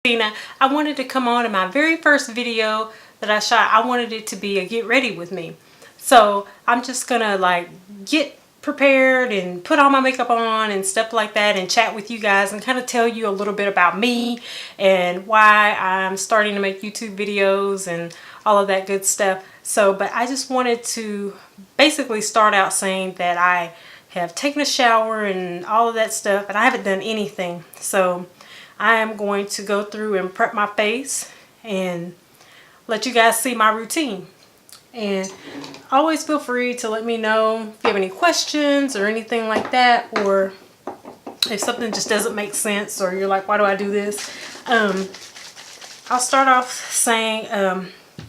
Tina. I wanted to come on in my very first video that I shot. I wanted it to be a get ready with me. So I'm just gonna like get prepared and put all my makeup on and stuff like that and chat with you guys and kind of tell you a little bit about me and why I'm starting to make YouTube videos and all of that good stuff. So, but I just wanted to basically start out saying that I have taken a shower and all of that stuff, and I haven't done anything. So I am going to go through and prep my face and let you guys see my routine. And always feel free to let me know if you have any questions or anything like that, or if something just doesn't make sense or you're like, why do I do this? I'll start off saying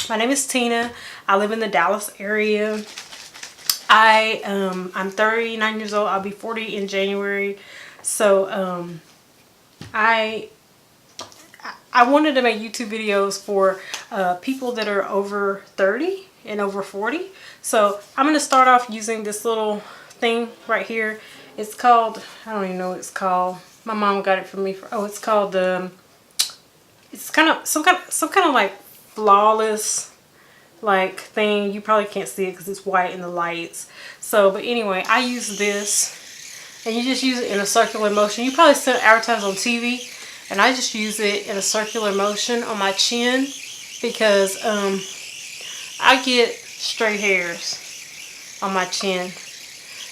my name is Tina. I live in the Dallas area. I'm 39 years old. I'll be 40 in January. So I wanted to make YouTube videos for people that are over 30 and over 40. So I'm going to start off using this little thing right here. It's called, I don't even know what it's called. My mom got it for me. It's called, it's kind of, some kind of like flawless like thing. You probably can't see it because it's white in the lights. So, but anyway, I use this. And you just use it in a circular motion. You probably see it advertised on TV. And I just use it in a circular motion on my chin because I get straight hairs on my chin.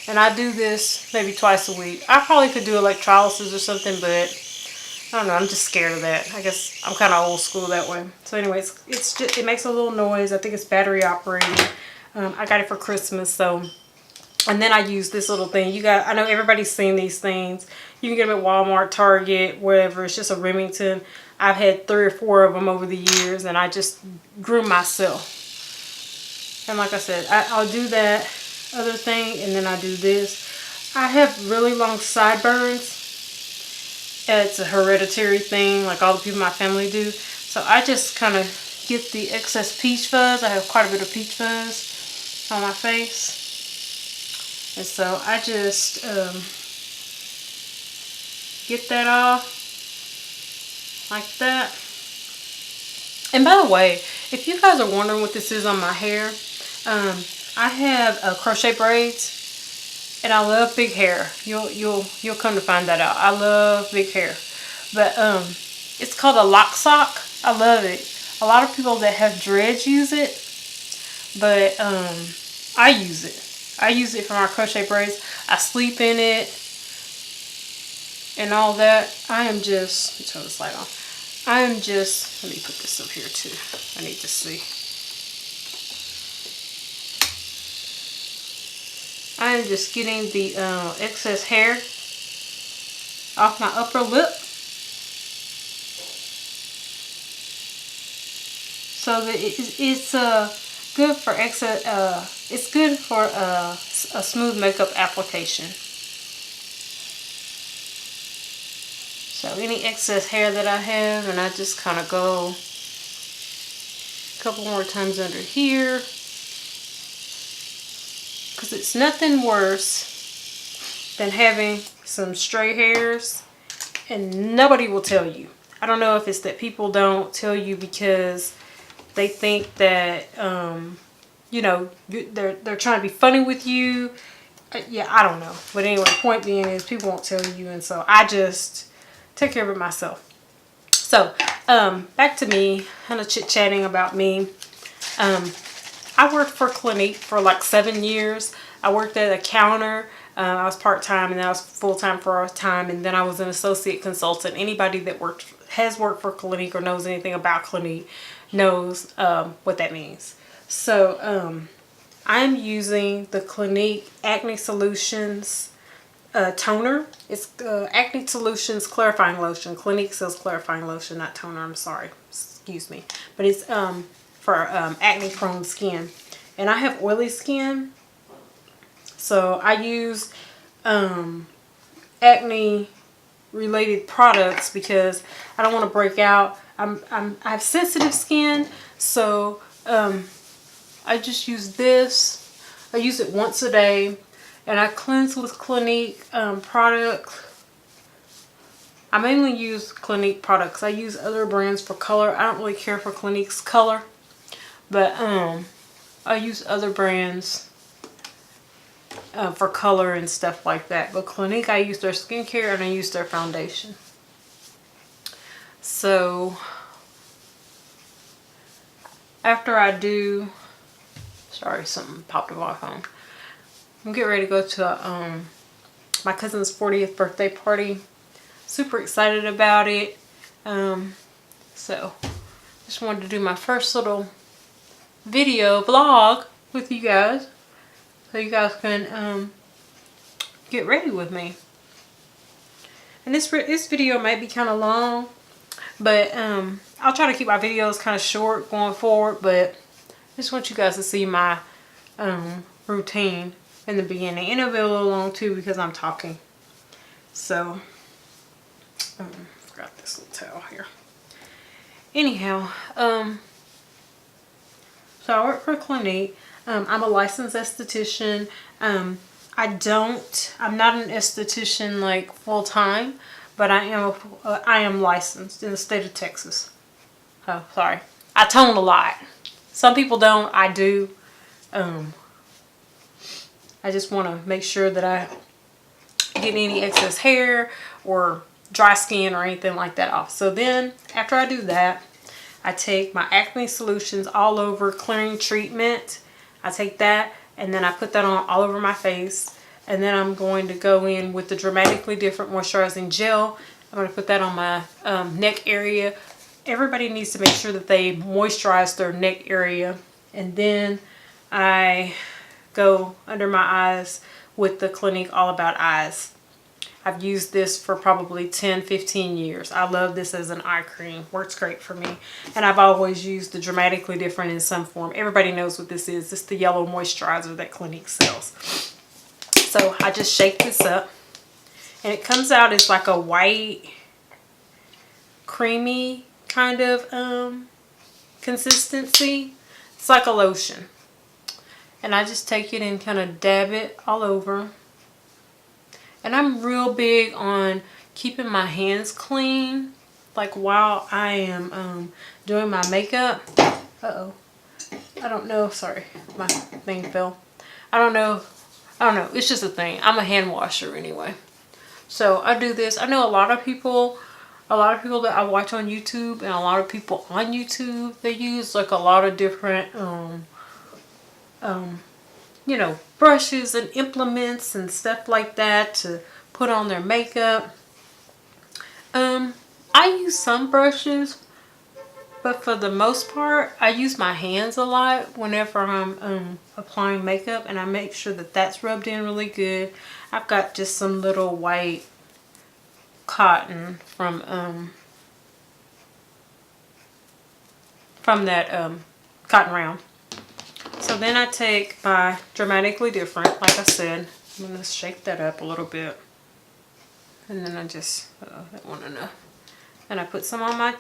And I do this maybe twice a week. I probably could do electrolysis or something, but I don't know. I'm just scared of that. I guess I'm kind of old school that way. So anyways, it makes a little noise. I think it's battery operated. I got it for Christmas, so... And then I use this little thing. I know everybody's seen these things. You can get them at Walmart, Target, wherever. It's just a Remington. I've had 3 or 4 of them over the years, and I just grew myself. And like I said, I'll do that other thing, and then I do this. I have really long sideburns. It's a hereditary thing, like all the people in my family do. So I just kind of get the excess peach fuzz. I have quite a bit of peach fuzz on my face. And so I just get that off like that. And by the way, if you guys are wondering what this is on my hair, I have crochet braids, and I love big hair. You'll come to find that out. I love big hair, but it's called a Xoxo. I love it. A lot of people that have dreads use it, but I use it. I use it for my crochet braids. I sleep in it and all that. I am just, let me turn this light on. I am just, let me put this up here too. I need to see. I am just getting the excess hair off my upper lip, so that it's good for it's good for a smooth makeup application. So any excess hair that I have, and I just kind of go a couple more times under here, because it's nothing worse than having some stray hairs and nobody will tell you. I don't know if it's that people don't tell you because they think that you know, they're trying to be funny with you. Yeah, I don't know. But anyway, point being is people won't tell you, and so I just take care of it myself. So back to me, kind of chit-chatting about me. I worked for Clinique for like 7 years. I worked at a counter. I was part-time, and then I was full-time for a time, and then I was an associate consultant. Anybody that has worked for Clinique or knows anything about Clinique knows what that means. So I'm using the Clinique Acne Solutions toner. It's Acne Solutions clarifying lotion. Clinique sells clarifying lotion, not toner. I'm sorry, excuse me, but it's for acne prone skin, and I have oily skin, so I use acne related products because I don't want to break out. I have sensitive skin, so I just use this. I use it once a day, and I cleanse with Clinique product I mainly use Clinique products. I use other brands for color. I don't really care for Clinique's color, but I use other brands for color and stuff like that. But Clinique, I use their skincare and I use their foundation. So after I do, sorry, something popped up on my phone. I'm getting ready to go to my cousin's 40th birthday party. Super excited about it. So just wanted to do my first little video vlog with you guys, so you guys can get ready with me. And this video might be kind of long, but I'll try to keep my videos kind of short going forward. But I just want you guys to see my routine in the beginning, and it'll be a little long too because I'm talking. So forgot this little towel here. Anyhow, so I work for Clinique. I'm a licensed esthetician. I'm not an esthetician like full time, but I am licensed in the state of Texas. Oh, sorry. I tone a lot. Some people don't. I do. I just want to make sure that I get any excess hair or dry skin or anything like that off. So then after I do that, I take my acne solutions all over clearing treatment. I take that and then I put that on all over my face, and then I'm going to go in with the Dramatically Different moisturizing gel. I'm going to put that on my neck area. Everybody needs to make sure that they moisturize their neck area, and then I go under my eyes with the Clinique All About Eyes. I've used this for probably 10-15 years. I love this as an eye cream. Works great for me. And I've always used the Dramatically Different in some form. Everybody knows what this is. It's the yellow moisturizer that Clinique sells. So I just shake this up, and it comes out as like a white, creamy kind of consistency. It's like a lotion. And I just take it and kind of dab it all over. And I'm real big on keeping my hands clean, like while I am doing my makeup. Uh-oh. I don't know. Sorry, my thing fell. I don't know. It's just a thing. I'm a hand washer anyway. So I do this. I know a lot of people that I watch on YouTube, and a lot of people on YouTube, they use like a lot of different you know, brushes and implements and stuff like that to put on their makeup. I use some brushes, but for the most part, I use my hands a lot whenever I'm applying makeup, and I make sure that that's rubbed in really good. I've got just some little white cotton from that cotton round. So then I take my Dramatically Different, like I said. I'm going to shake that up a little bit. And then I just, that wasn't enough. And I put some on my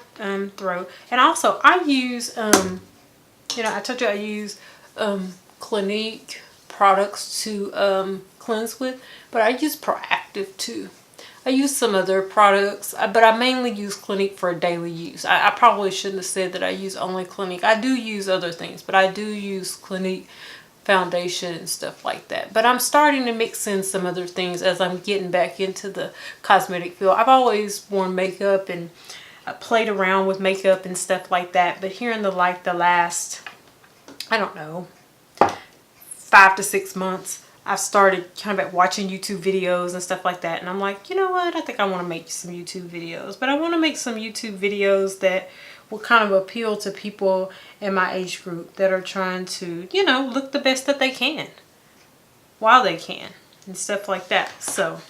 throat. And also, I use, you know, I told you I use Clinique products to cleanse with. But I use Proactive too. I use some other products, but I mainly use Clinique for daily use. I probably shouldn't have said that I use only Clinique. I do use other things, but I do use Clinique foundation and stuff like that. But I'm starting to mix in some other things as I'm getting back into the cosmetic field. I've always worn makeup and played around with makeup and stuff like that. But here in the last, I don't know, 5 to 6 months, I've started kind of watching YouTube videos and stuff like that. And I'm like, you know what? I think I want to make some YouTube videos. But I want to make some YouTube videos that will kind of appeal to people in my age group that are trying to, you know, look the best that they can while they can and stuff like that. So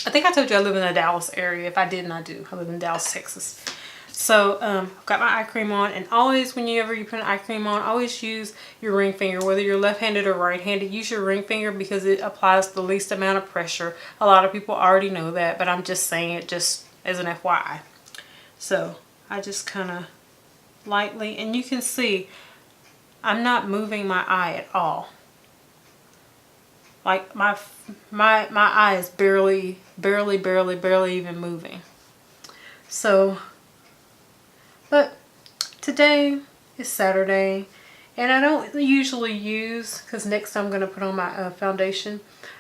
I think I told you I live in the Dallas area. If I didn't, I do. I live in Dallas, Texas. So I've got my eye cream on, and always whenever you put an eye cream on, always use your ring finger. Whether you're left-handed or right-handed, use your ring finger because it applies the least amount of pressure. A lot of people already know that, but I'm just saying it just as an FYI. So I just kind of lightly, and you can see I'm not moving my eye at all. Like my eye is barely even moving. So, but today is Saturday, and I don't usually use, because next I'm going to put on my foundation.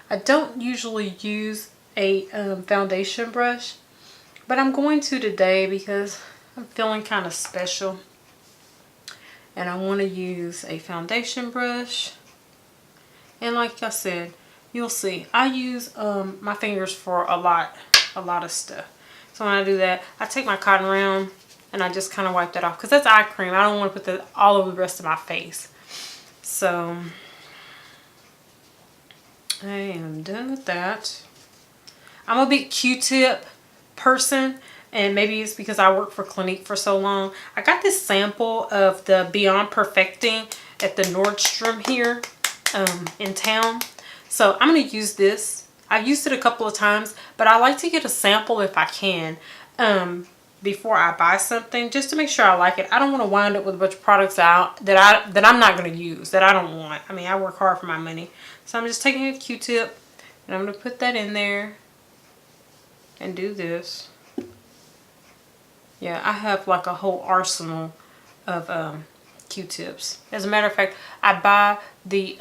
I don't usually use a foundation brush, but I'm going to today because I'm feeling kind of special. And I want to use a foundation brush. And like I said, you'll see, I use my fingers for a lot of stuff. So when I do that, I take my cotton round and I just kind of wipe that off, because that's eye cream. I don't want to put that all over the rest of my face. So I am done with that. I'm a big Q-tip person, and maybe it's because I worked for Clinique for so long. I got this sample of the Beyond Perfecting at the Nordstrom here in town. So I'm going to use this. I've used it a couple of times, but I like to get a sample if I can before I buy something, just to make sure I like it. I don't want to wind up with a bunch of products out that I'm not going to use, that I don't want. I mean, I work hard for my money. So I'm just taking a Q-tip and I'm going to put that in there and do this. Yeah, I have like a whole arsenal of Q-tips. As a matter of fact, I buy the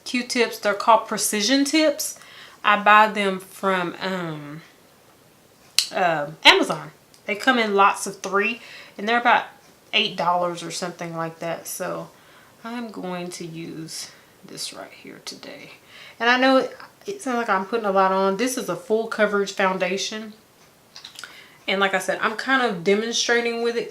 Q-tips. They're called precision tips. I buy them from Amazon. They come in lots of 3, and they're about $8 or something like that. So I'm going to use this right here today. And I know it sounds like I'm putting a lot on. This is a full coverage foundation. And like I said, I'm kind of demonstrating with it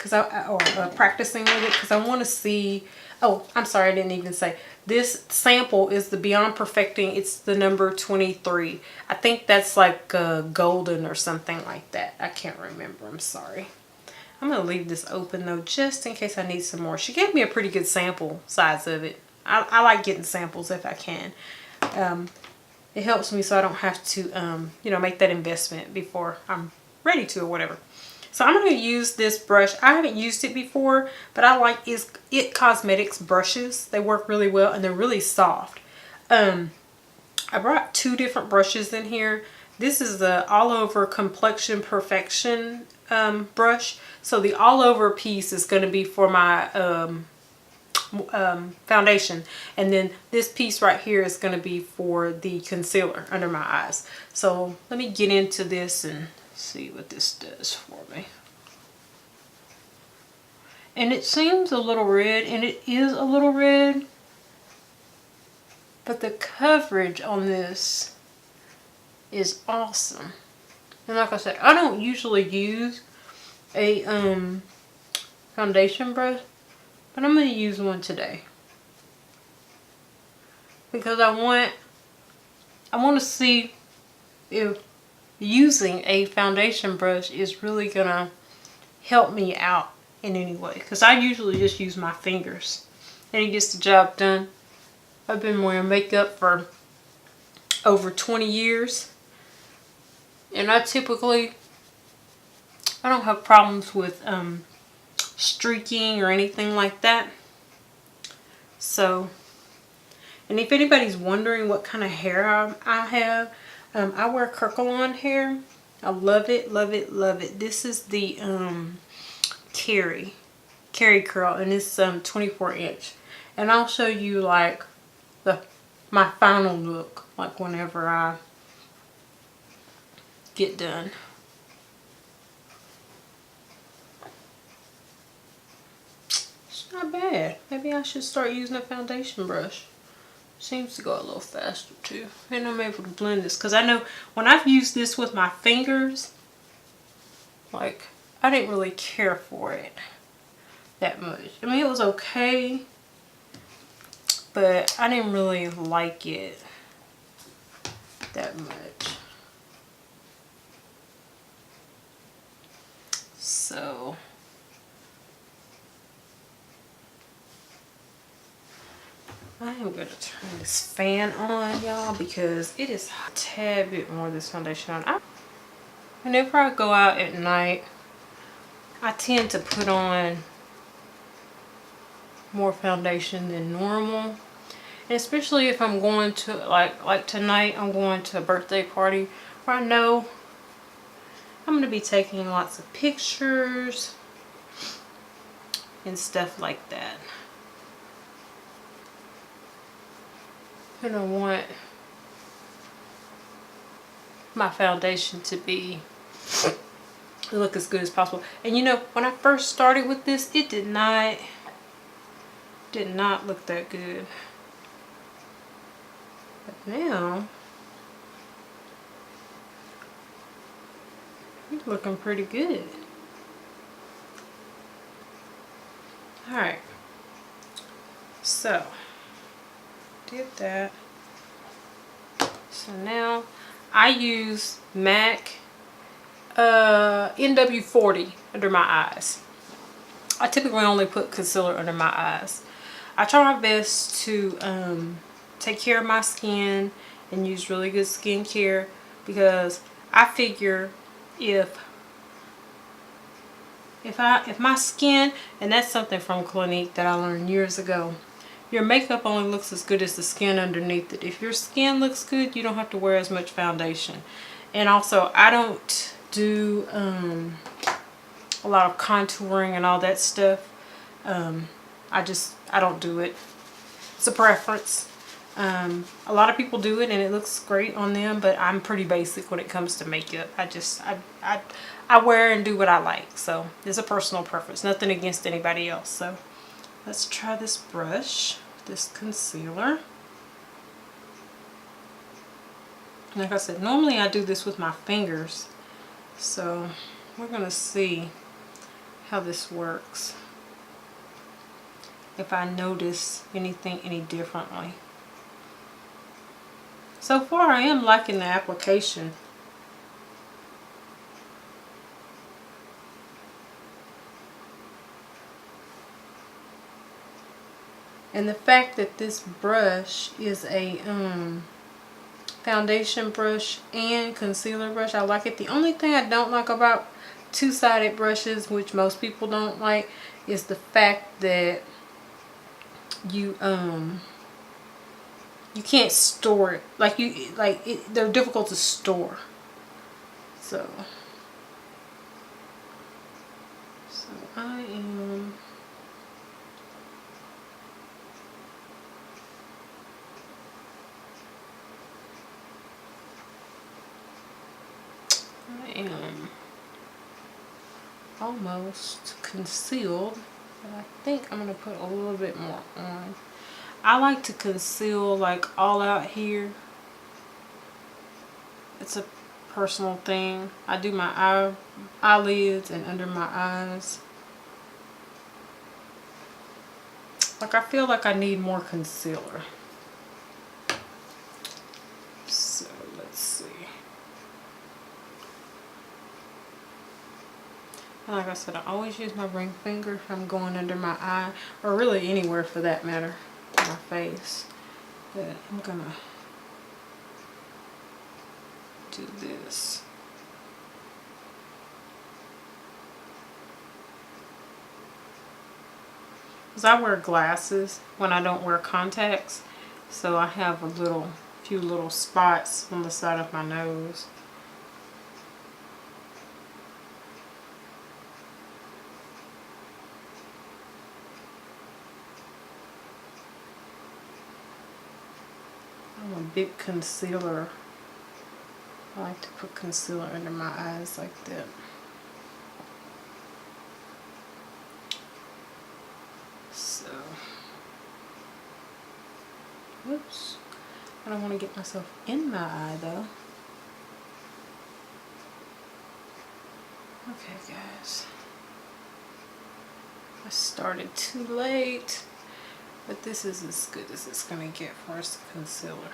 practicing with it, because I want to see. Oh, I'm sorry, I didn't even say. This sample is the Beyond Perfecting. It's the number 23. I think that's like golden or something like that. I can't remember. I'm sorry. I'm going to leave this open though, just in case I need some more. She gave me a pretty good sample size of it. I like getting samples if I can. It helps me so I don't have to, make that investment before I'm ready to or whatever. So I'm going to use this brush. I haven't used it before, but I like It Cosmetics brushes. They work really well and they're really soft. I brought 2 different brushes in here. This is the All Over Complexion Perfection brush. So the all over piece is going to be for my foundation, and then this piece right here is going to be for the concealer under my eyes. So let me get into this and see what this does for me. And it seems a little red, and it is a little red, but the coverage on this is awesome. And like I said, I don't usually use a foundation brush, but I'm going to use one today because I want to see if using a foundation brush is really going to help me out in any way, because I usually just use my fingers and it gets the job done. I've been wearing makeup for over 20 years, and I don't have problems with streaking or anything like that. So, and if anybody's wondering what kind of hair I have, I wear curl-on hair. I love it, love it, love it. This is the Carry curl, and it's 24 inch. And I'll show you like my final look, like whenever I get done. Not bad. Maybe I should start using a foundation brush. Seems to go a little faster too. And I'm able to blend this, because I know when I've used this with my fingers, like, I didn't really care for it that much. I mean, it was okay, but I didn't really like it that much. So I am going to turn this fan on, y'all, because it is a tad bit more of this foundation on. Whenever I go out at night, I tend to put on more foundation than normal. And especially if I'm going to, like tonight, I'm going to a birthday party where I know I'm going to be taking lots of pictures and stuff like that. And I want my foundation to look as good as possible. And you know, when I first started with this, it did not look that good. But now it's looking pretty good. Alright, so did that. So now I use MAC NW40 under my eyes. I typically only put concealer under my eyes. I try my best to take care of my skin and use really good skincare, because I figure if my skin, and that's something from Clinique that I learned years ago, your makeup only looks as good as the skin underneath it. If your skin looks good, you don't have to wear as much foundation. And also, I don't do a lot of contouring and all that stuff. I don't do it. It's a preference. A lot of people do it and it looks great on them, but I'm pretty basic when it comes to makeup. I wear and do what I like, so it's a personal preference, nothing against anybody else. So let's try this brush, this concealer. Like I said, normally I do this with my fingers, so we're gonna see how this works, if I notice anything any differently. So far I am liking the application. And the fact that this brush is a foundation brush and concealer brush, I like it. The only thing I don't like about two-sided brushes, which most people don't like, is the fact that you can't store it. They're difficult to store. So I am almost concealed, but I think I'm going to put a little bit more on. I like to conceal like all out here. It's a personal thing. I do my eyelids and under my eyes. Like, I feel like I need more concealer. So let's see. And like I said, I always use my ring finger if I'm going under my eye, or really anywhere for that matter, my face. But I'm gonna do this. Because I wear glasses when I don't wear contacts, so I have a few little spots on the side of my nose. I'm a big concealer. I like to put concealer under my eyes like that. So, whoops. I don't want to get myself in my eye though. Okay guys. I started too late. But this is as good as it's going to get for us to concealer.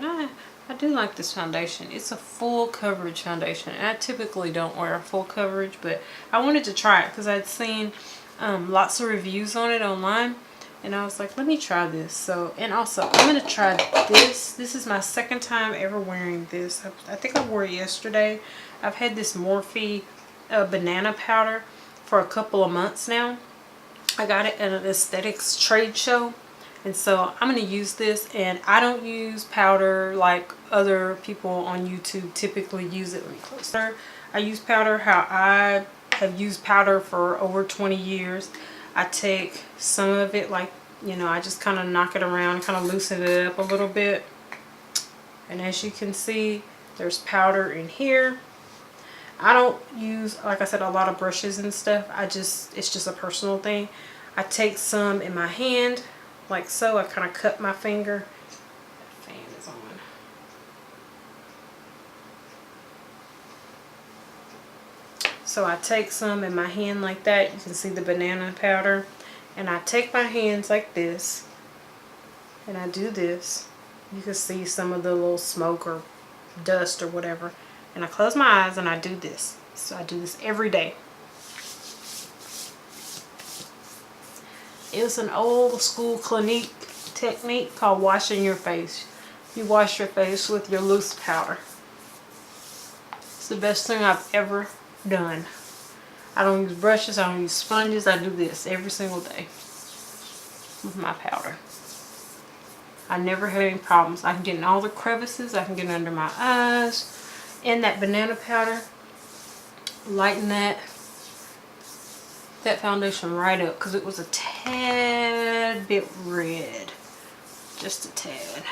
I do like this foundation. It's a full coverage foundation. And I typically don't wear a full coverage, but I wanted to try it because I'd seen lots of reviews on it online. And I was like, let me try this. So, and also, I'm going to try this. This is my second time ever wearing this. I think I wore it yesterday. I've had this Morphe banana powder for a couple of months now. I got it at an aesthetics trade show. And so I'm going to use this, and I don't use powder like other people on YouTube typically use it. Let me close there. I use powder how I have used powder for over 20 years. I take some of it, like, you know, I just kind of knock it around, kind of loosen it up a little bit. And as you can see, there's powder in here. I don't use, like I said, a lot of brushes and stuff. It's just a personal thing. I take some in my hand, like so. I kind of cut my finger. That fan is on. So I take some in my hand like that. You can see the banana powder. And I take my hands like this. And I do this. You can see some of the little smoke or dust or whatever. And I close my eyes and I do this. So I do this every day. It's an old school clinique technique called washing your face. You wash your face with your loose powder. It's the best thing I've ever done. I don't use brushes, I don't use sponges. I do this every single day with my powder. I never had any problems. I can get in all the crevices. I can get under my eyes. And that banana powder, lighten that foundation right up, because it was a tad bit red. Just a tad.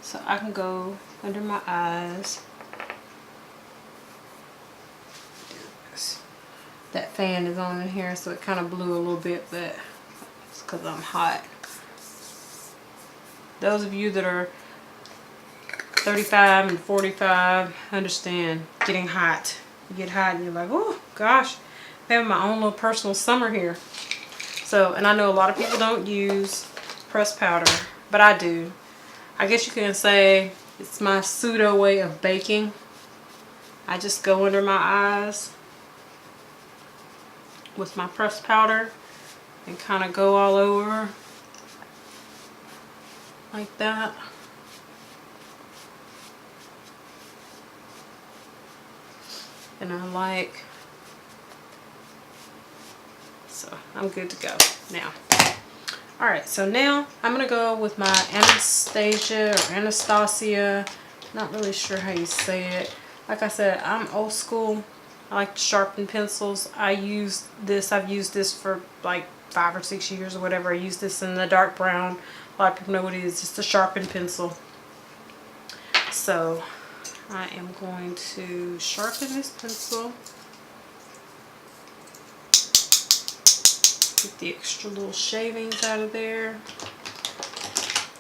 So I can go under my eyes. That fan is on in here, so it kind of blew a little bit, but it's because I'm hot. Those of you that are 35 and 45 understand getting hot. You get hot and you're like, oh gosh, I'm having my own little personal summer here. So, and I know a lot of people don't use pressed powder, but I do. I guess you can say it's my pseudo way of baking. I just go under my eyes with my pressed powder and kind of go all over like that. And I like, so I'm good to go now. Alright, so now I'm going to go with my Anastasia or Anastasia. Not really sure how you say it. Like I said, I'm old school. I like to sharpen pencils. I've used this for like 5 or 6 years or whatever. I use this in the dark brown. A lot of people know what it is. It's a sharpened pencil. So I am going to sharpen this pencil. Get the extra little shavings out of there.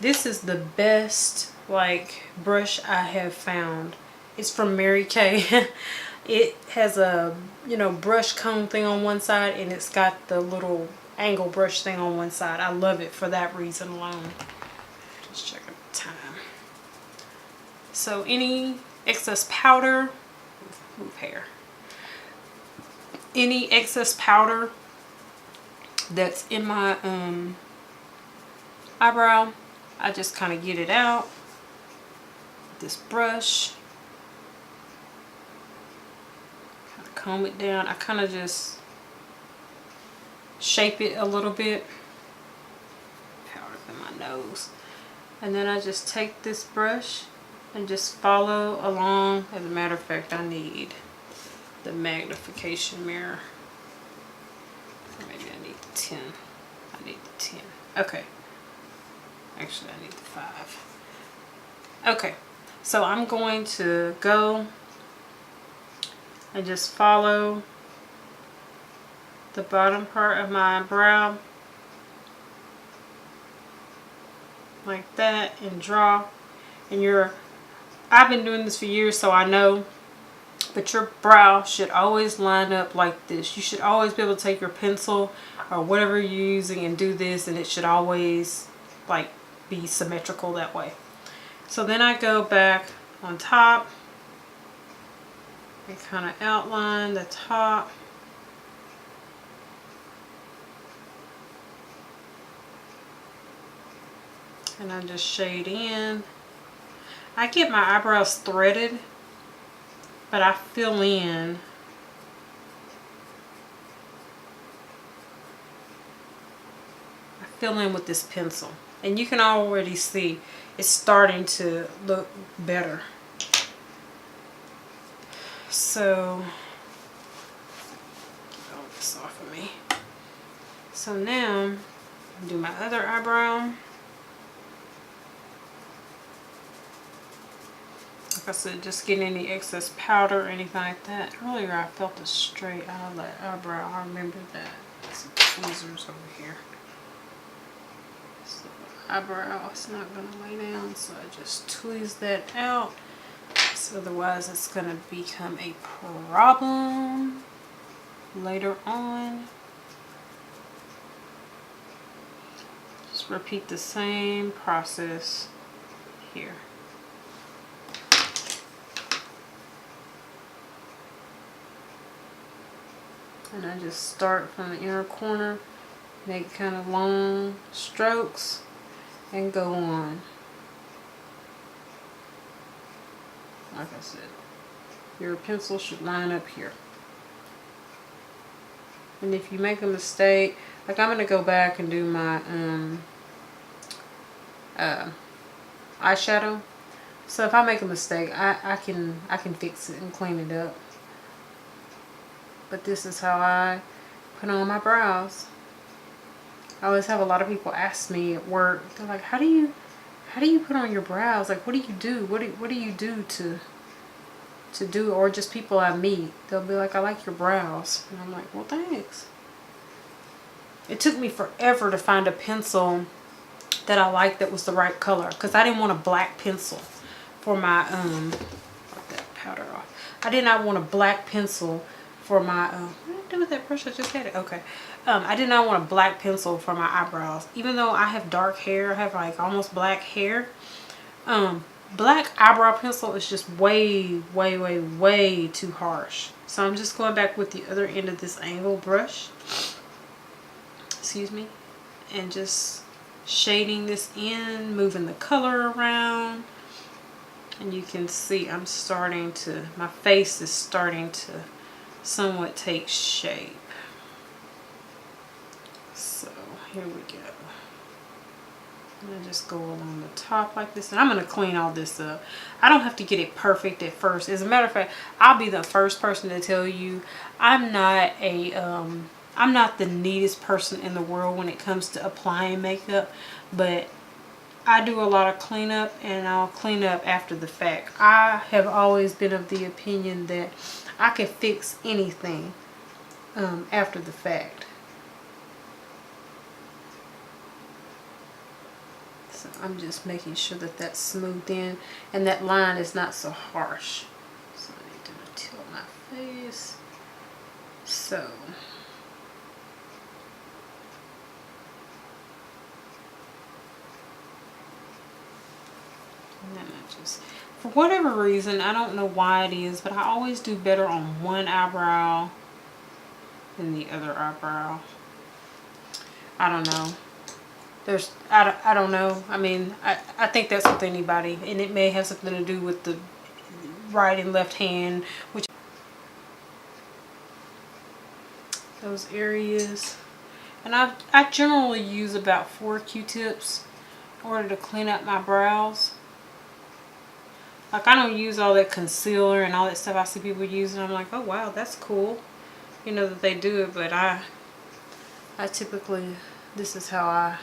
This is the best like brush I have found. It's from Mary Kay. It has a, you know, brush comb thing on one side, and it's got the little angle brush thing on one side. I love it for that reason alone. Just checking the time. So any excess powder, move hair. Any excess powder that's in my eyebrow, I just kind of get it out with this brush. Kind of comb it down. I kind of just shape it a little bit. Powder in my nose. And then I just take this brush and just follow along. As a matter of fact, I need the magnification mirror. Or maybe I need 10. I need the 10. Okay. Actually, I need the 5. Okay. So I'm going to go and just follow the bottom part of my brow like that and draw. And I've been doing this for years, so I know, but your brow should always line up like this. You should always be able to take your pencil or whatever you're using and do this, and it should always like be symmetrical that way. So then I go back on top and kind of outline the top. And I just shade in. I get my eyebrows threaded, but I fill in fill in with this pencil. And you can already see it's starting to look better. So, get all this off of me. So now, do my other eyebrow. Like I said, just get any excess powder or anything like that. Earlier I felt a straight out of that eyebrow. I remember that. Some tweezers over here. So eyebrow is not going to lay down, so I just tweeze that out. So otherwise it's going to become a problem later on. Just repeat the same process here. And I just start from the inner corner, make kind of long strokes, and go on. Like I said, your pencil should line up here. And if you make a mistake, like I'm going to go back and do my eyeshadow. So if I make a mistake, I can fix it and clean it up. But this is how I put on my brows. I always have a lot of people ask me at work, they're like, how do you put on your brows? Like, what do you do? What do you do to do? Or just people I meet, they'll be like, I like your brows. And I'm like, well, thanks. It took me forever to find a pencil that I liked that was the right color, because I didn't want a black pencil for my wipe that powder off. I did not want a black pencil for my what did I do with that brush? I just had it. Okay. I did not want a black pencil for my eyebrows. Even though I have dark hair, I have like almost black hair. Black eyebrow pencil is just way too harsh. So I'm just going back with the other end of this angle brush. Excuse me. And just shading this in, moving the color around. And you can see I'm starting to, my face is starting to somewhat take shape. So here we go. And I just go along the top like this, and I'm going to clean all this up. I don't have to get it perfect at first. As a matter of fact, I'll be the first person to tell you I'm not the neatest person in the world when it comes to applying makeup, but I do a lot of cleanup, and I'll clean up after the fact. I have always been of the opinion that I can fix anything after the fact. So I'm just making sure that that's smoothed in and that line is not so harsh. So I need to tilt my face. So and then I just, for whatever reason, I don't know why it is, but I always do better on one eyebrow than the other eyebrow. I don't know. I don't know. I mean, I think that's with anybody, and it may have something to do with the right and left hand, which those areas. And I generally use about 4 Q-tips in order to clean up my brows. Like, I don't use all that concealer and all that stuff I see people using. I'm like, oh wow, that's cool, you know, that they do it. But I typically, this is how I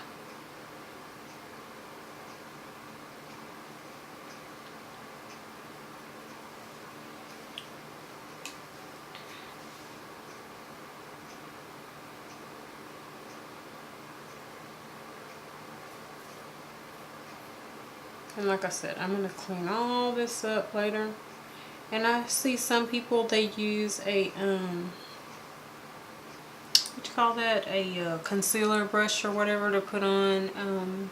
and like I said, I'm going to clean all this up later. And I see some people, they use a, what you call that? A concealer brush or whatever to put on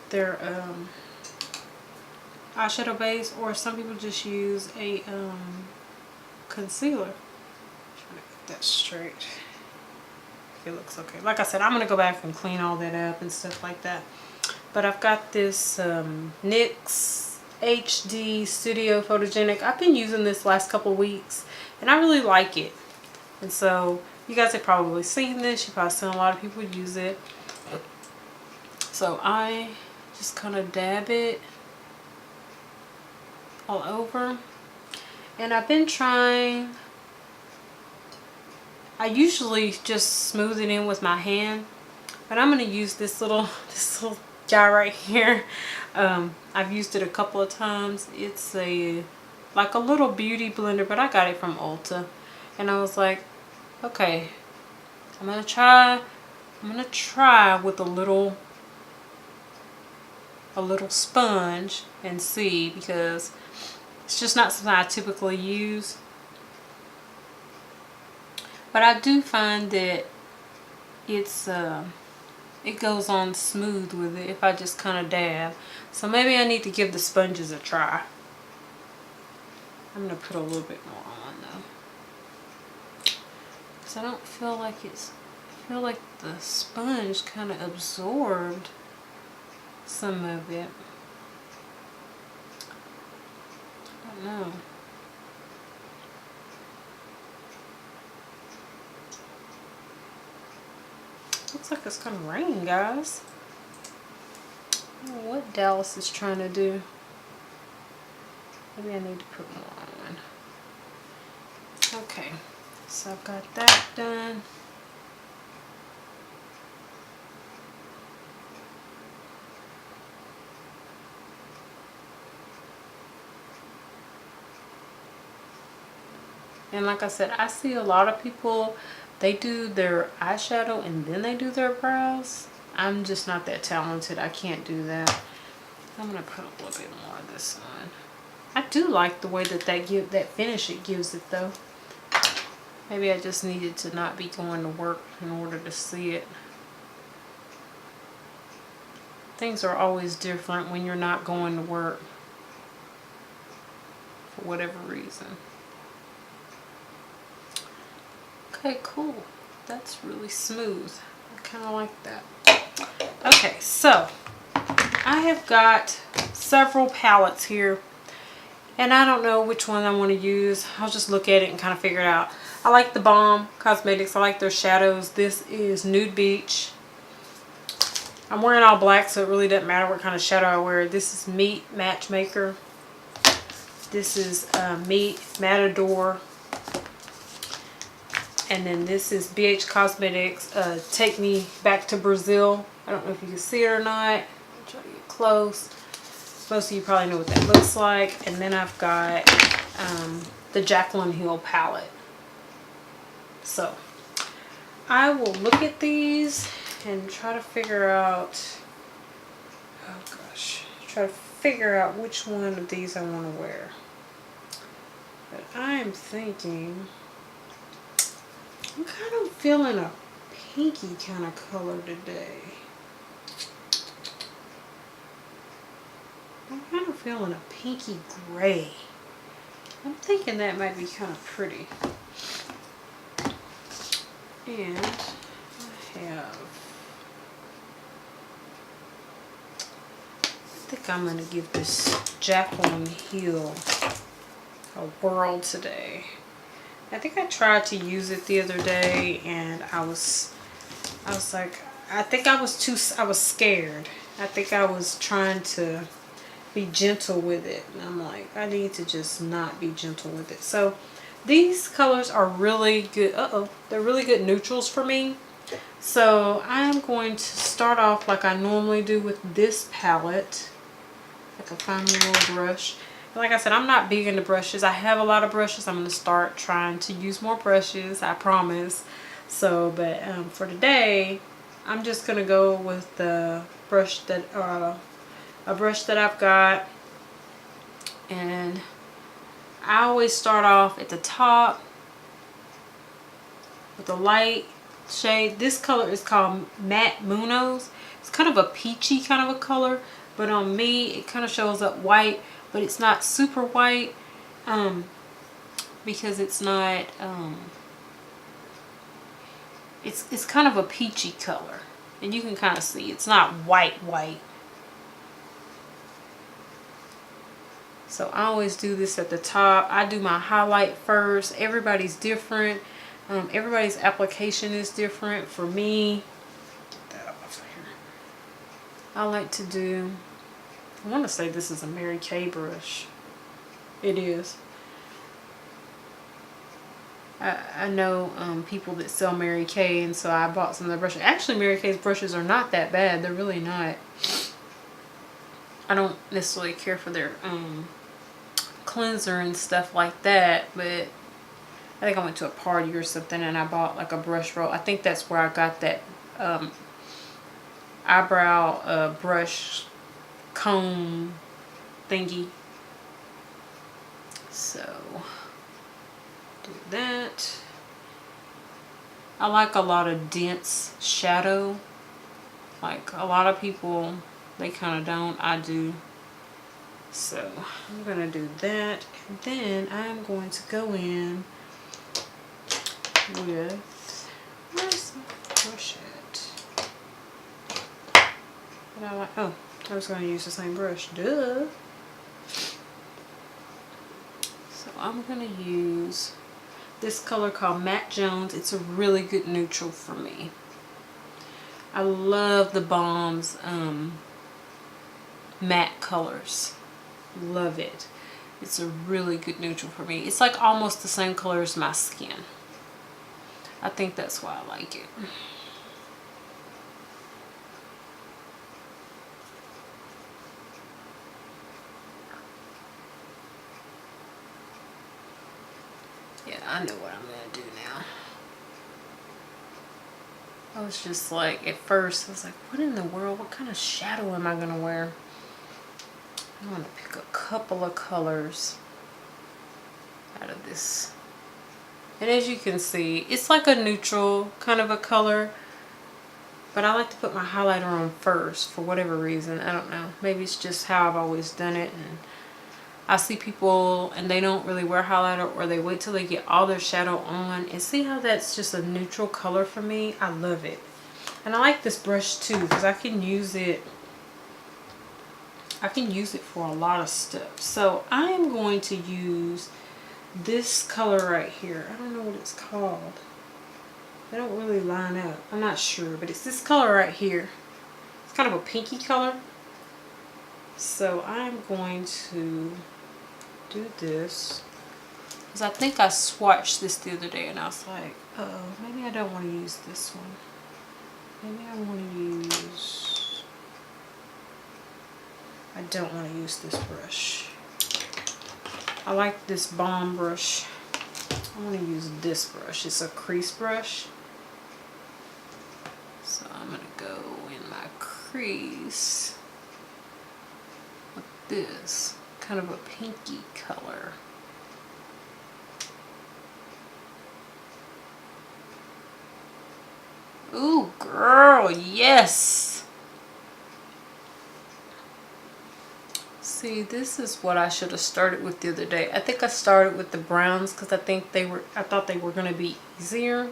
their eyeshadow base. Or some people just use a concealer. Trying to get that straight. It looks okay. Like I said, I'm going to go back and clean all that up and stuff like that. But I've got this NYX HD Studio Photogenic. I've been using this last couple weeks, and I really like it. And so You guys have probably seen this. You've probably seen a lot of people use it. So I just kind of dab it all over. And I've been trying, I usually just smooth it in with my hand, but I'm going to use this little guy right here. I've used it a couple of times. It's like a little beauty blender, but I got it from Ulta. And I was like, okay, I'm gonna try with a little sponge and see, because it's just not something I typically use. But I do find that it goes on smooth with it if I just kind of dab. So maybe I need to give the sponges a try. I'm gonna put a little bit more on though, because I don't feel like I feel like the sponge kind of absorbed some of it. I don't know. Looks like it's gonna rain, guys. I don't know what Dallas is trying to do. Maybe I need to put more on. Okay, so I've got that done. And like I said, I see a lot of people, they do their eyeshadow and then they do their brows. I'm just not that talented. I can't do that. I'm gonna put a little bit more of this on. I do like the way that finish it gives it though. Maybe I just needed to not be going to work in order to see it. Things are always different when you're not going to work for whatever reason. Okay, cool. That's really smooth. I kind of like that. Okay, so I have got several palettes here, and I don't know which one I want to use. I'll just look at it and kind of figure it out. I like the Balm Cosmetics. I like their shadows. This is Nude Beach. I'm wearing all black, so it really doesn't matter what kind of shadow I wear. This is Meet Matchmaker. This is Meet Matador. And then this is BH Cosmetics, Take Me Back to Brazil. I don't know if you can see it or not. I'll try to get close. Most of you probably know what that looks like. And then I've got the Jaclyn Hill palette. So I will look at these and try to figure out, try to figure out which one of these I want to wear. But I'm thinking, I'm kind of feeling a pinky kind of color today. I'm kind of feeling a pinky gray. I'm thinking that might be kind of pretty. And I think I'm going to give this Jaclyn Hill a whirl today. I think I tried to use it the other day and I was like, I was scared. I think I was trying to be gentle with it. And I'm like, I need to just not be gentle with it. So these colors are really good. They're really good neutrals for me. So I'm going to start off like I normally do with this palette. I can find a little brush. Like I said, I'm not big into brushes. I have a lot of brushes. I'm going to start trying to use more brushes, I promise. So, but for today, I'm just going to go with the brush that, a brush that I've got. And I always start off at the top with a light shade. This color is called Matte Munos. It's kind of a peachy kind of a color, but on me it kind of shows up white, but it's not super white because it's not it's kind of a peachy color, and you can kind of see it's not white. So I always do this at the top. I do my highlight first. Everybody's different. Everybody's application is different. For me, that off here. I like to do, I want to say this is a Mary Kay brush. It is. I know people that sell Mary Kay, and so I bought some of their brushes. Actually, Mary Kay's brushes are not that bad. They're really not. I don't necessarily care for their cleanser and stuff like that, but I think I went to a party or something and I bought like a brush roll. I think that's where I got that eyebrow brush comb thingy. So do that. I like a lot of dense shadow. Like a lot of people, they kind of don't. I do. So I'm gonna do that, and then I'm going to go in with, where's my brush at? And I like, oh, I was gonna use the same brush, duh. So I'm gonna use this color called Matte Jones. It's a really good neutral for me. I love the Balm's matte colors. Love it. It's a really good neutral for me. It's like almost the same color as my skin. I think that's why I like it. Yeah, I know what I'm gonna do now. I was just like, at first, I was like, what in the world? What kind of shadow am I gonna wear? I'm gonna pick a couple of colors out of this. And as you can see, it's like a neutral kind of a color, but I like to put my highlighter on first for whatever reason. I don't know. Maybe it's just how I've always done it. And I see people and they don't really wear highlighter, or they wait till they get all their shadow on. And see how that's just a neutral color for me? I love it. And I like this brush too because I can use it. I can use it for a lot of stuff. So I am going to use this color right here. I don't know what it's called. They don't really line up. I'm not sure, but it's this color right here. It's kind of a pinky color. So I'm going to do this because I think I swatched this the other day and I was like, oh, maybe I don't want to use this one. Maybe I want to use, I don't want to use this brush. I like this Balm brush. I want to use this brush. It's a crease brush. So I'm going to go in my crease with this kind of a pinky color. Ooh, girl, yes! See, this is what I should have started with the other day. I think I started with the browns because I thought they were going to be easier.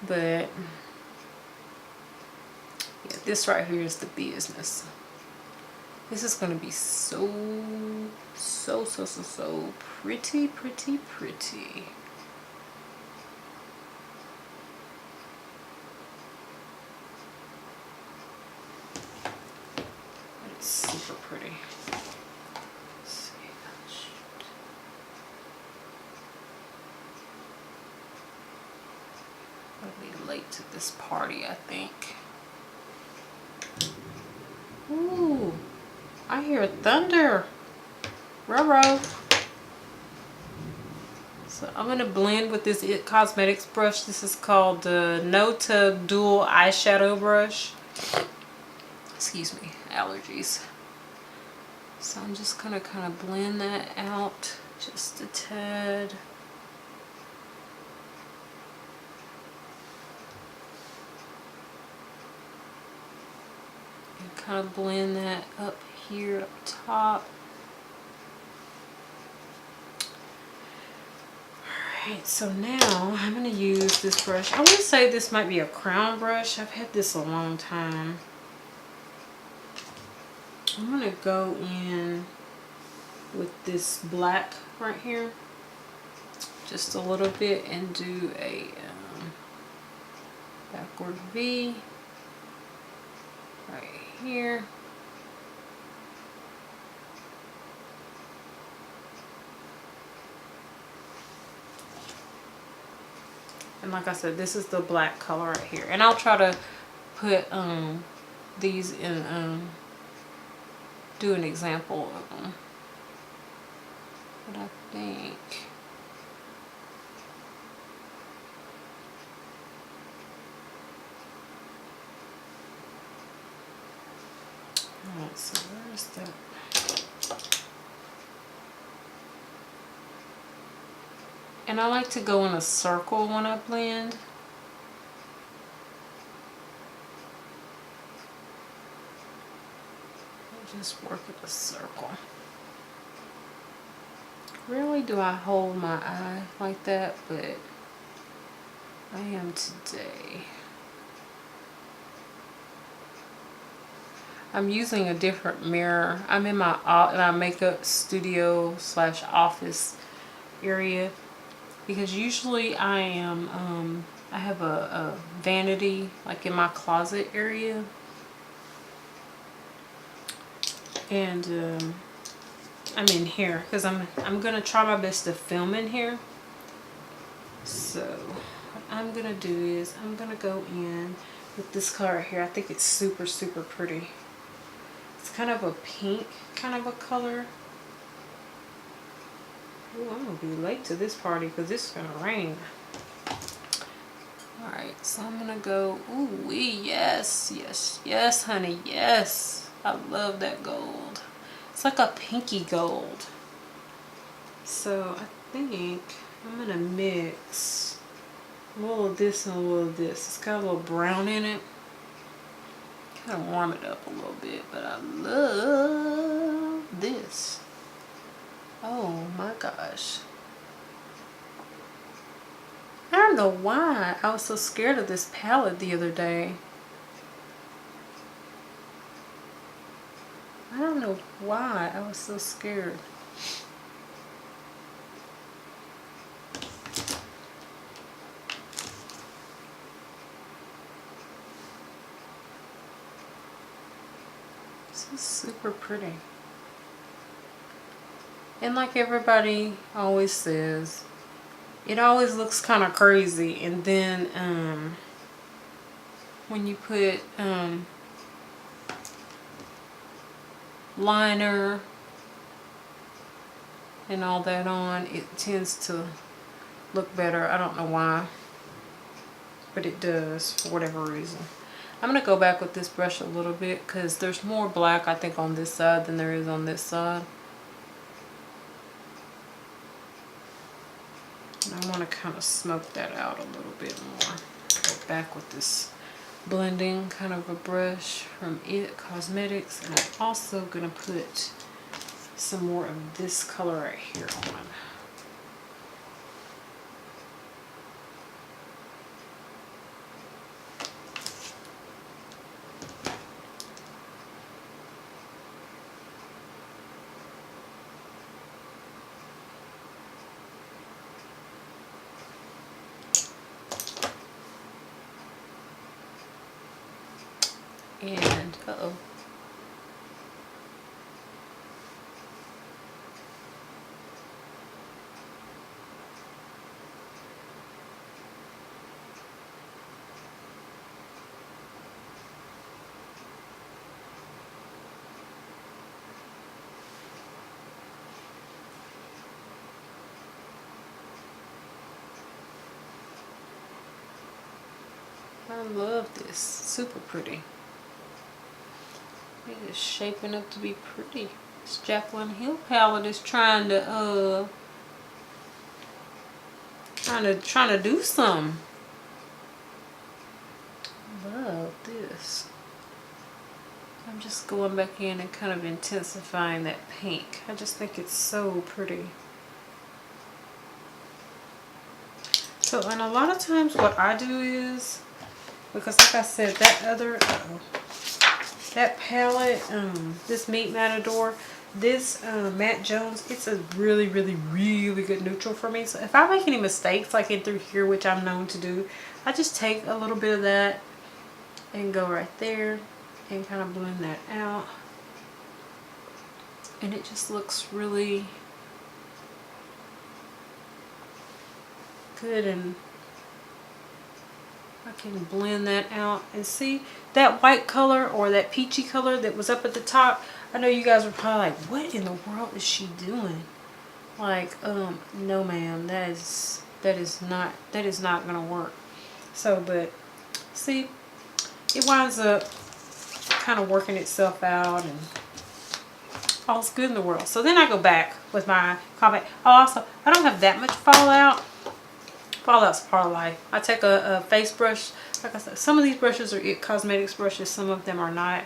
But yeah, this right here is the business. This is going to be so pretty. It's super pretty. Let's see. I'll be late to this party, I think. Ooh, I hear thunder. Ruh-roh. So I'm going to blend with this It Cosmetics brush. This is called the No Tug Dual Eyeshadow Brush. Excuse me, allergies. So I'm just going to kind of blend that out just a tad. And kind of blend that up here up top. Alright, so now I'm going to use this brush. I want to say this might be a crown brush. I've had this a long time. I'm going to go in with this black right here. just a little bit and do a backward V right here. And like I said, this is the black color right here. And I'll try to put these in, do an example of them. But I think alright, so where's that? And I like to go in a circle when I blend. Just work in a circle. Rarely do I hold my eye like that, but I am today. I'm using a different mirror. I'm in my makeup studio / office area, because usually I am I have a vanity like in my closet area, and I'm in here because I'm gonna try my best to film in here. So what I'm gonna do is I'm gonna go in with this color here. I think it's super pretty. It's kind of a pink kind of a color. Ooh, I'm gonna be late to this party because it's gonna rain. Alright, so I'm gonna go, ooh wee, yes, honey, yes. I love that gold. It's like a pinky gold. So I think I'm gonna mix a little of this and a little of this. It's got a little brown in it. Kind of warm it up a little bit, but I love this. Oh my gosh. I don't know why I was so scared of this palette the other day. I don't know why I was so scared. This is super pretty. And like everybody always says, it always looks kind of crazy, and then when you put liner and all that on, it tends to look better. I don't know why, but it does for whatever reason. I'm going to go back with this brush a little bit because there's more black I think on this side than there is on this side. And I want to kind of smoke that out a little bit more. Go back with this blending kind of a brush from It Cosmetics, and I'm also going to put some more of this color right here on. And uh-oh. I love this. Super pretty. It is shaping up to be pretty. This Jaclyn Hill palette is trying to do something. Love this. I'm just going back in and kind of intensifying that pink. I just think it's so pretty. So, and a lot of times what I do is, because like I said, that other, that palette, this Meat Matador, this Matte Jones, it's a really, really, really good neutral for me. So if I make any mistakes like in through here, which I'm known to do, I just take a little bit of that and go right there and kind of blend that out. And it just looks really good, and I can blend that out and see that white color or that peachy color that was up at the top. I know you guys were probably like, what in the world is she doing? Like, no ma'am, that is not gonna work. So, but see, it winds up kind of working itself out and all's good in the world. So then I go back with my compact. I don't have that much fallout. Fallout's part of life. I take a face brush. Like I said, some of these brushes are It Cosmetics brushes, some of them are not.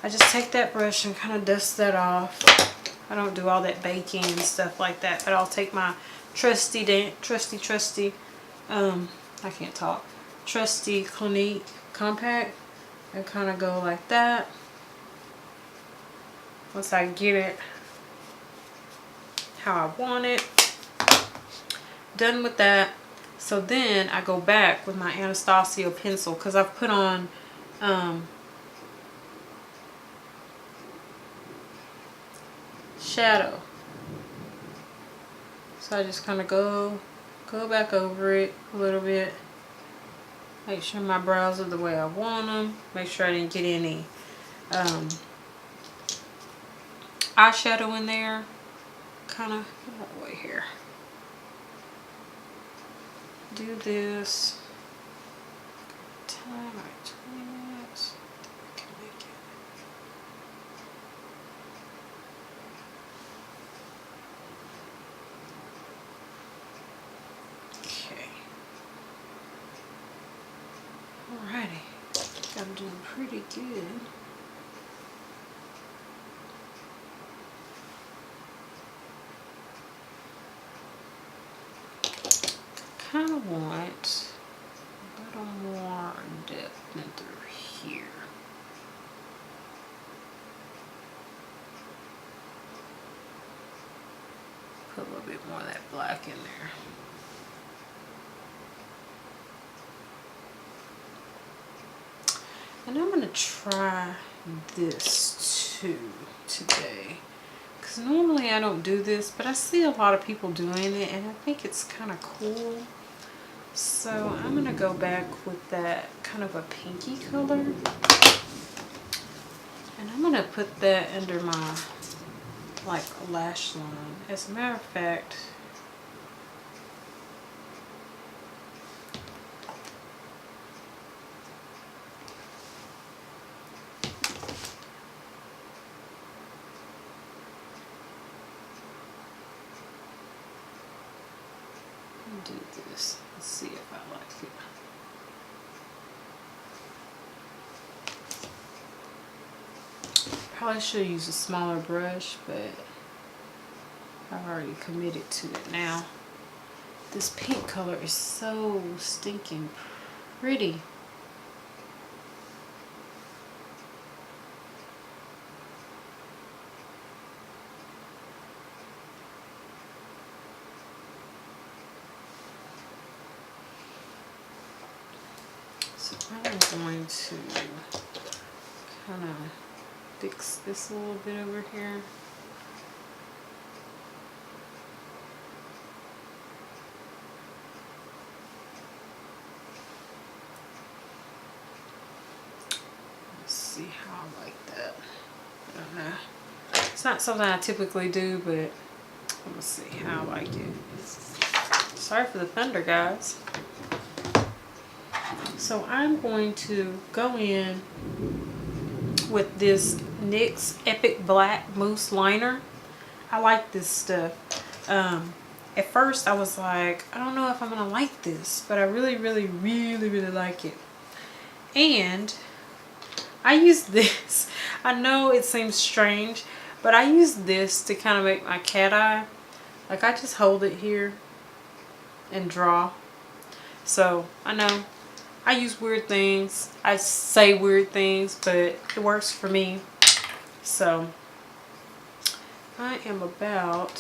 I just take that brush and kind of dust that off. I don't do all that baking and stuff like that, but I'll take my trusty I can't talk, trusty Clinique compact and kind of go like that. Once I get it how I want it, done with that. So then I go back with my Anastasia pencil because I've put on shadow. So I just kind of go back over it a little bit. Make sure my brows are the way I want them. Make sure I didn't get any eyeshadow in there. Kind of get out of the way here. Do this. Time like 20 minutes. I can make it. Okay. Alrighty. I think I'm doing pretty good. Kind of want a little more depth in through here. Put a little bit more of that black in there. And I'm going to try this too today. Because normally I don't do this, but I see a lot of people doing it and I think it's kind of cool. So I'm going to go back with that kind of a pinky color. And I'm going to put that under my like lash line. As a matter of fact, do this. Let's see if I like it. Probably should use a smaller brush, but I've already committed to it now. This pink color is so stinking pretty. So I'm going to kind of fix this a little bit over here. Let's see how I like that. I don't know. It's not something I typically do, but let's see how I like it. Sorry for the thunder, guys. So I'm going to go in with this NYX Epic Black Mousse Liner. I like this stuff. At first I was like, I don't know if I'm gonna like this, but I really like it. And I use this. I know it seems strange, but I use this to kind of make my cat eye. Like I just hold it here and draw. So I know I use weird things. I say weird things, but it works for me. So I am about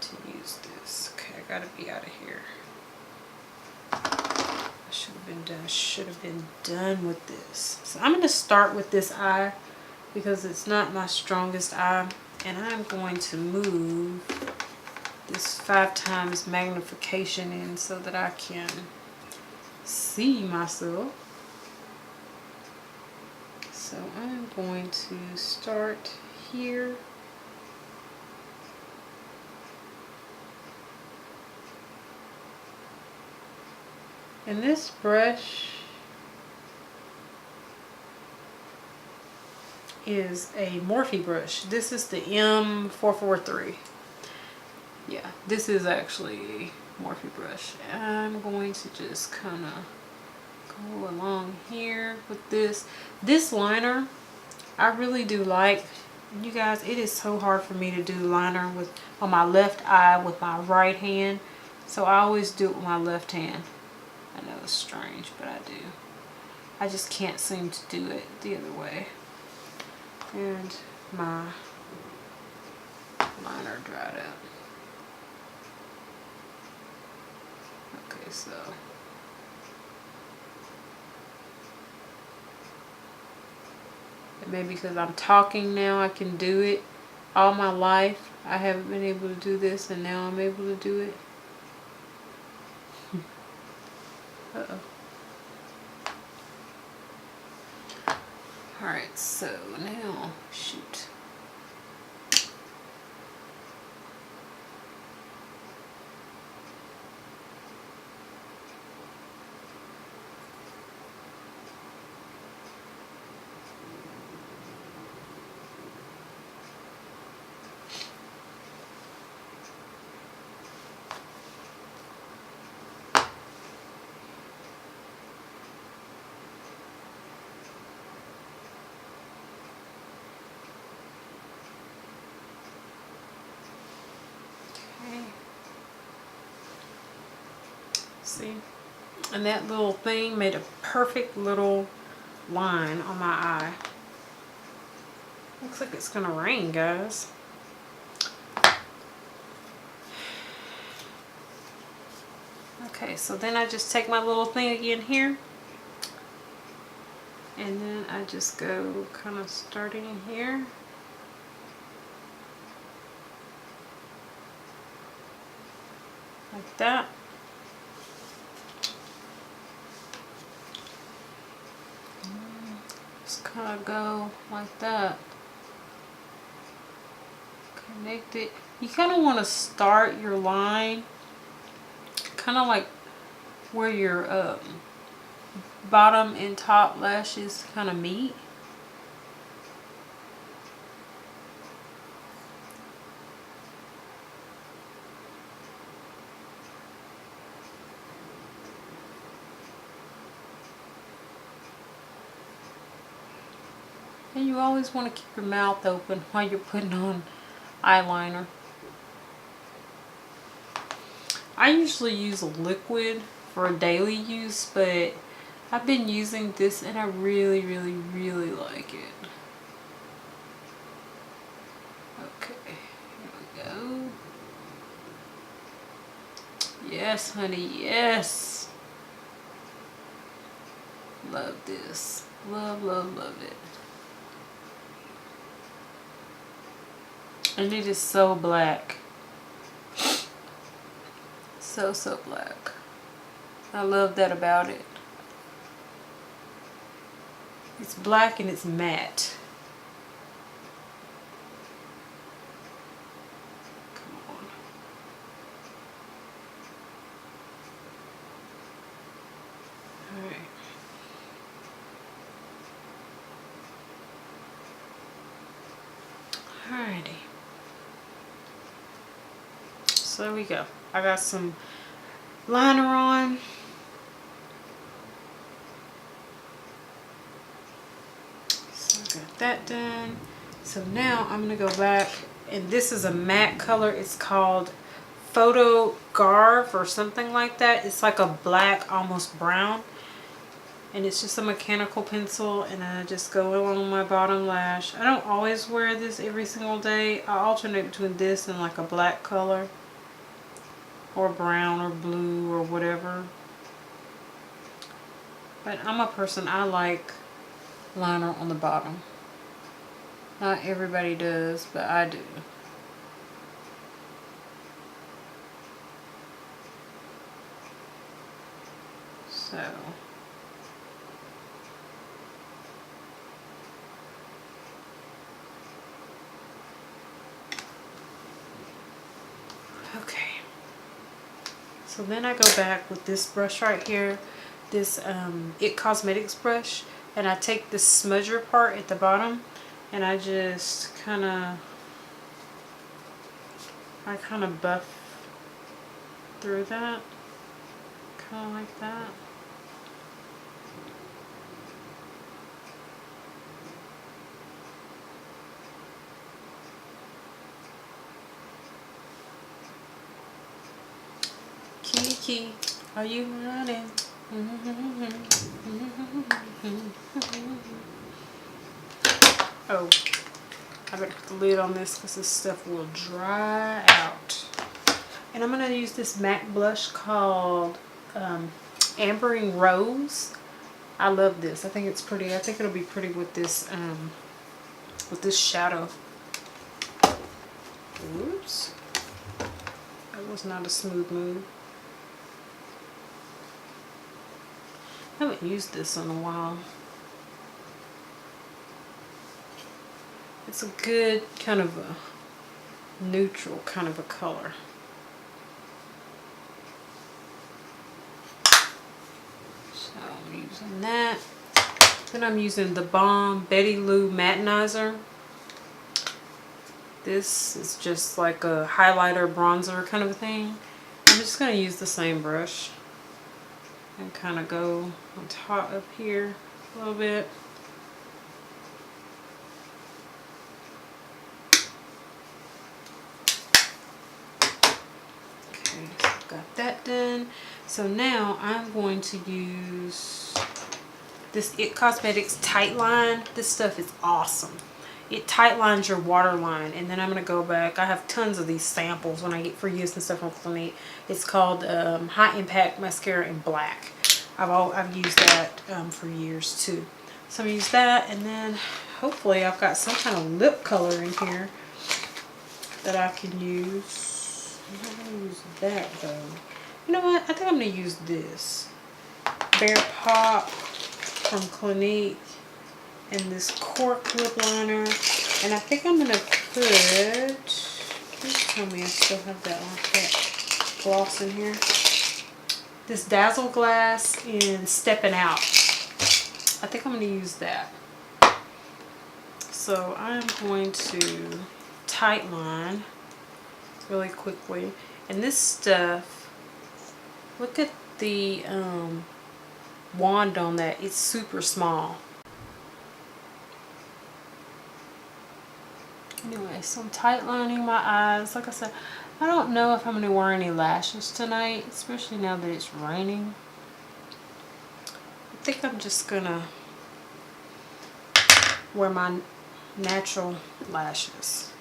to use this. Okay, I gotta be out of here. I should have been done with this. So I'm gonna start with this eye because it's not my strongest eye, and I'm going to move this 5 times magnification in so that I can see myself. So I'm going to start here. And this brush is a Morphe brush. This is the M443. Yeah, this is actually a Morphe brush. I'm going to just kind of go along here with this. This liner, I really do like. You guys, it is so hard for me to do liner on my left eye with my right hand. So I always do it with my left hand. I know it's strange, but I do. I just can't seem to do it the other way. And my liner dried up. Okay, so maybe because I'm talking now, I can do it. All my life, I haven't been able to do this, and now I'm able to do it. Uh-oh. Alright, so now, shoot. See? And that little thing made a perfect little line on my eye. Looks like it's gonna rain, guys. Okay, so then I just take my little thing again here. And then I just go kind of starting here. Like that. Just kind of go like that. Connect it. You kind of want to start your line kind of like where your bottom and top lashes kind of meet. And you always want to keep your mouth open while you're putting on eyeliner. I usually use a liquid for daily use, but I've been using this and I really, really, really like it. Okay, here we go. Yes, honey, yes. Love this. Love, love, love it. And it is so black. So black. I love that about it. It's black and it's matte. Come on. Alright. Alrighty. So there we go. I got some liner on. So I got that done. So now I'm going to go back, and this is a matte color. It's called Photo Garv or something like that. It's like a black, almost brown. and it's just a mechanical pencil, and I just go along my bottom lash. I don't always wear this every single day. I alternate between this and like a black color or brown or blue or whatever. But I'm a person, I like liner on the bottom. Not everybody does, but I do. So okay. So then I go back with this brush right here, this It Cosmetics brush, and I take this smudger part at the bottom, and I just kind of buff through that, kind of like that. Kiki, are you running? Oh, I better put the lid on this because this stuff will dry out. And I'm going to use this MAC blush called Ambering Rose. I love this. I think it's pretty. I think it'll be pretty with this shadow. Oops. That was not a smooth move. I haven't used this in a while. It's a good kind of a neutral kind of a color. So I'm using that. Then I'm using the Balm Betty Lou Mattenizer. This is just like a highlighter bronzer kind of a thing. I'm just going to use the same brush and kind of go on top up here a little bit. Okay, so I've got that done. So now I'm going to use this It Cosmetics Tight Line. This stuff is awesome. It tight lines your waterline, and then I'm going to go back. I have tons of these samples when I get for use and stuff from Clinique. It's called High Impact Mascara in Black. I've used that for years too. So I'm going to use that, and then hopefully I've got some kind of lip color in here that I can use. I'm not going to use that though. You know what? I think I'm going to use this Bear Pop from Clinique and this Cork lip liner, and I think I'm gonna put, please tell me I still have that gloss in here, this Dazzle Glass in Steppin' Out. I think I'm gonna use that. So I'm going to tight line really quickly, and this stuff, look at the wand on that, it's super small. Anyway, so I'm tight lining my eyes. Like I said, I don't know if I'm going to wear any lashes tonight, especially now that it's raining. I think I'm just going to wear my natural lashes.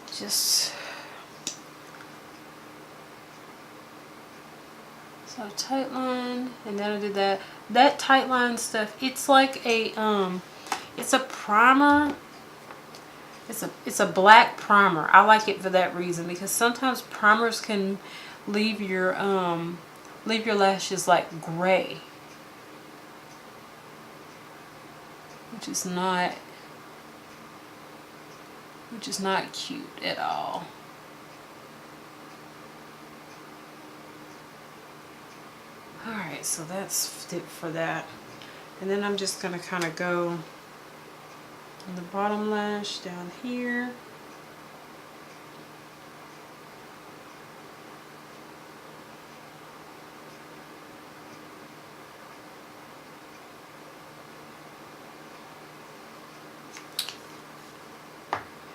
Just so tight line, and then I did that. That tight line stuff, it's like a it's a primer. It's a black primer. I like it for that reason, because sometimes primers can leave your lashes like gray, which is not cute at all. Alright, so that's it for that. And then I'm just going to kind of go on the bottom lash down here.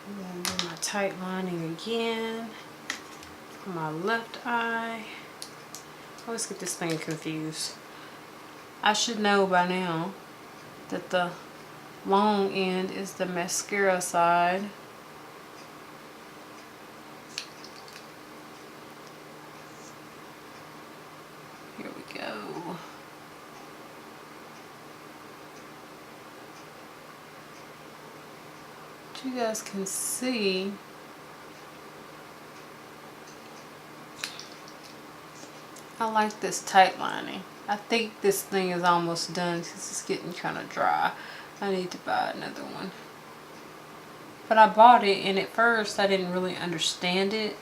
And then do my tight lining again for my left eye. I always get this thing confused. I should know by now that the long end is the mascara side. Here we go. But you guys can see, I like this tight lining. I think this thing is almost done because it's getting kind of dry. I need to buy another one. But I bought it, and at first I didn't really understand it.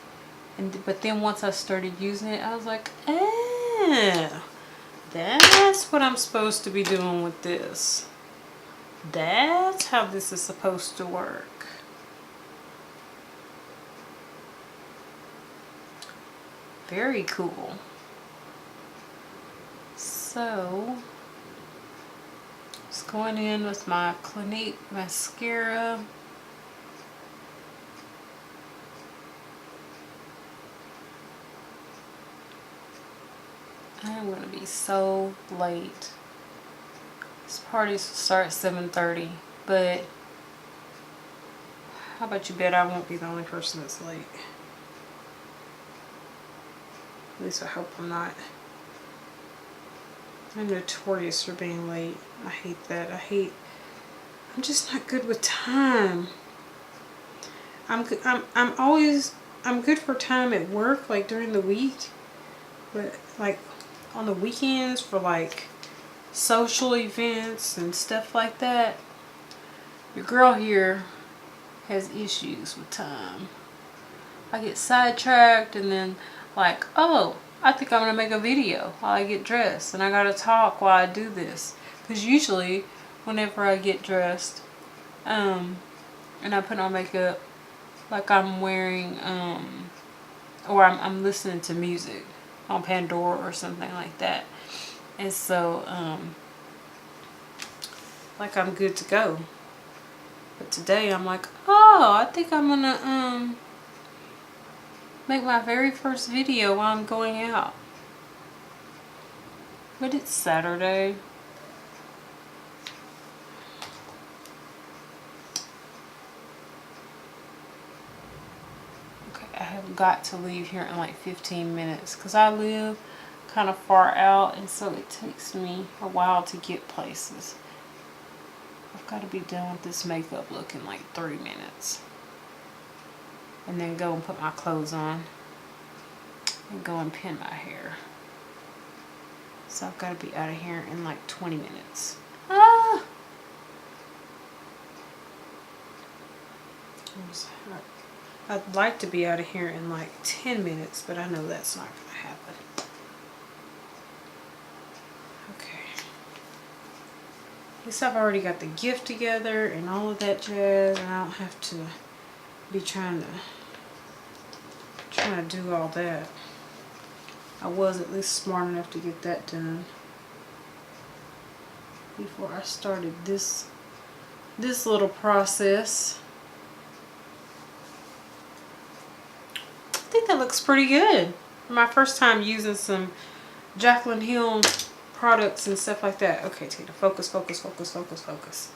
But then once I started using it, I was like, oh, that's what I'm supposed to be doing with this. That's how this is supposed to work. Very cool. So, just going in with my Clinique mascara. I'm going to be so late. This party starts at 7:30, but how about you bet I won't be the only person that's late. At least I hope I'm not. I'm notorious for being late. I hate that. I'm just not good with time. I'm good for time at work, like during the week, but like on the weekends for like social events and stuff like that, your girl here has issues with time. I get sidetracked and then like, oh, I think I'm gonna make a video while I get dressed, and I gotta talk while I do this. Because usually, whenever I get dressed, and I put on makeup, like I'm wearing, or I'm listening to music on Pandora or something like that, and so, like I'm good to go. But today I'm like, oh, I think I'm gonna make my very first video while I'm going out. But it's Saturday. Okay, I have got to leave here in like 15 minutes because I live kind of far out, and so it takes me a while to get places. I've got to be done with this makeup look in like 3 minutes. And then go and put my clothes on and go and pin my hair. So I've got to be out of here in like 20 minutes. Ah! I'd like to be out of here in like 10 minutes, but I know that's not going to happen. Okay. At least I've already got the gift together and all of that jazz, and I don't have to be trying to do all that. I was at least smart enough to get that done before I started this little process. I think that looks pretty good for my first time using some Jaclyn Hill products and stuff like that. Okay, Tina, focus, focus, focus, focus, focus.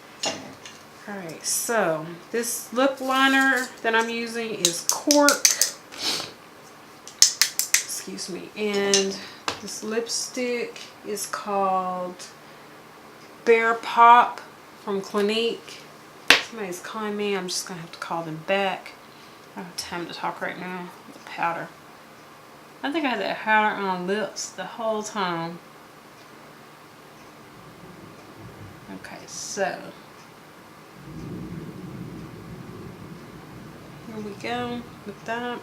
Alright, so this lip liner that I'm using is Cork. Excuse me. And this lipstick is called Bear Pop from Clinique. Somebody's calling me. I'm just going to have to call them back. I don't have time to talk right now. The powder. I think I had that powder on my lips the whole time. Okay, so here we go with that.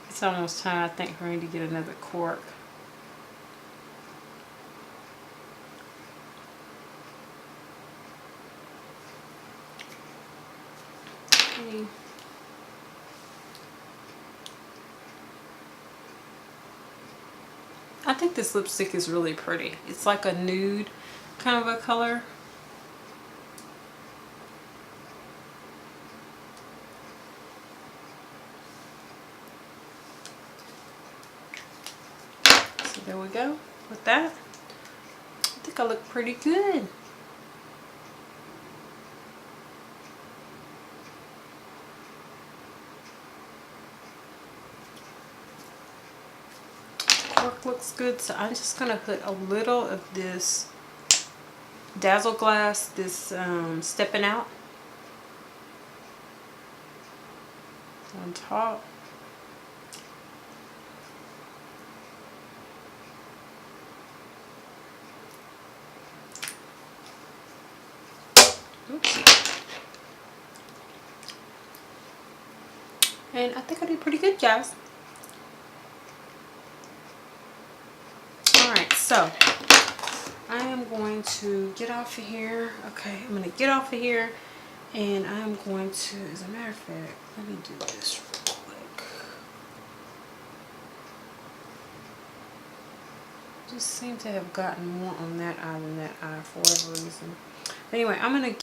It's almost time, I think, for me to get another cork. Okay. I think this lipstick is really pretty. It's like a nude, kind of a color. So there we go with that. I think I look pretty good. Cork looks good, so I'm just gonna put a little of this Dazzle Glass, this Stepping Out on top. Oops. And I think I did pretty good, guys. Alright, so I am going to get off of here. Okay, I'm going to get off of here, and I'm going to, as a matter of fact, let me do this real quick. Just seem to have gotten more on that eye than that eye for whatever reason. Anyway, I'm going to